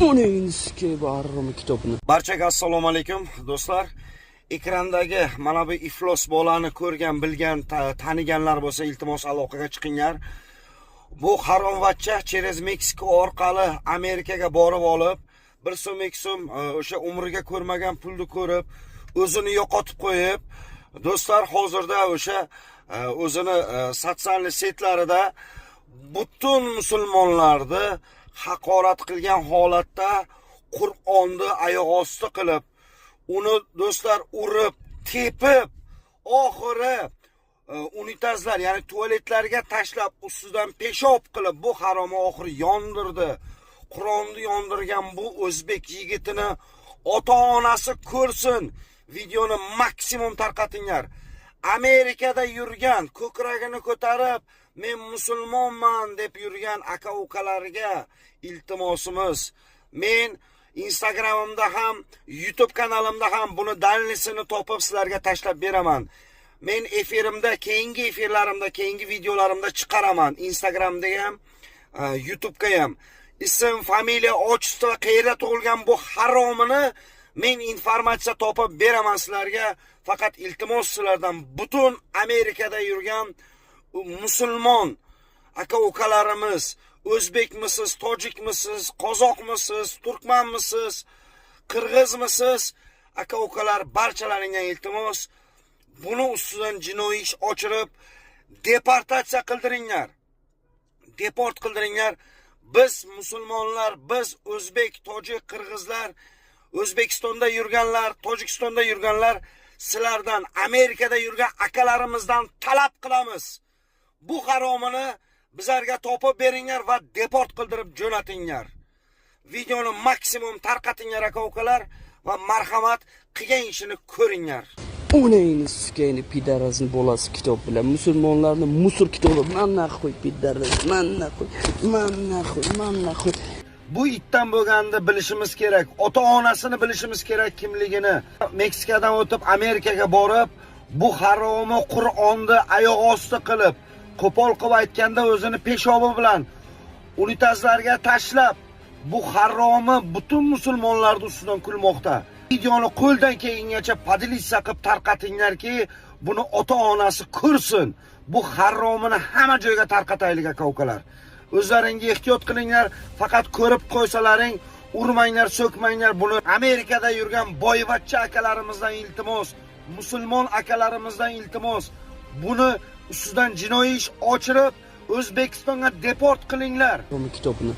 Oningizga barimi kitobni. Barchaga assalomu alaykum do'stlar. Ekrandagi mana bu iflos bolani ko'rgan, bilgan, taniganlar bo'lsa iltimos aloqaga chiqinglar. Bu haromvatcha через Meksika orqali Amerikaga borib olib, 1 so'm 2 so'm o'sha umriga ko'rmagan pulni ko'rib, o'zini yo'qotib qo'yib, do'stlar hozirda o'sha o'zini sotsial setlarida butun musulmonlarni haqorat qilgan holatda Qur'onni oyoq osti qilib, uni do'stlar urib, tepib, oxiri unitazlar, ya'ni tualetlarga tashlab, ustidan peshob qilib, bu haromni oxiri yondirdi. Qur'onni yondirgan bu o'zbek yigitini ota-onasi ko'rsin. Videoni maksimum tarqatinglar. Amerikada yurgan, ko'kragini ko'tarib, men musulmonman deb yurgan aka-ukalarga iltimosimiz. Men Instagramimda ham, YouTube kanalimda ham buni dalilini topib sizlarga tashlab beraman. Men efirimda, keyingi efirlarimda, keyingi videolarimda chiqaraman. Instagramda ham, YouTube'ga ham. Ism, familiya, otchество, qayerda tug'ilgan bu haromini men informatsiya topib beraman sizlarga. Faqat iltimos sizlardan butun Amerikada yurgan musulmon aka-ukalarimiz, o'zbekmisiz, tojikmisiz, qozoqmisiz, turkmanmisiz, qirg'izmisiz, aka-ukalar barchalaringdan iltimos, buni ustidan jinoiy ish ochirib, deportatsiya qildiringlar. Deport qildiringlar. Biz musulmonlar, biz o'zbek, tojik, qirg'izlar, O'zbekistonda yurganlar, Tojikistonda yurganlar, sizlardan, Amerikada yurgan akalarimizdan talab qilamiz. Bu haromini bizlarga topib beringlar va deport qildirib jo'natinglar. Videoni maksimum tarqatinglar aka-ukalar va marhamat, qilgan ishini ko'ringlar. Oningizga pidarazning bolasi kitob bilan musulmonlarni musur kitobi manna qo'y pidaraz, manna qo'y. Bu itdan bo'lganini bilishimiz kerak. Ota-onasini bilishimiz kerak kimligini. Meksikadan o'tib Amerikaga borib, bu haromni Qur'onni oyoq osti qilib, qo'pol qilib aytganda o'zini peshobi bilan unitazlarga tashlab, bu haromni butun musulmonlarning ustidan kulmoqda. Videoni qo'ldan kelgancha podelitsiya qilib tarqatinglarki, buni ota-onasi ko'rsin. Bu haromini hamma joyga tarqataylik aka-ukalar. O'zlaringiz ehtiyot qilinglar, faqat ko'rib qo'ysalaring, urmanglar, so'kmanglar. Buni Amerikada yurgan boyvachcha akalarimizdan iltimos, musulmon akalarimizdan iltimos. Buni ustidan jinoiy ish ochirib, O'zbekistonga deport qilinglar. Bu kitobni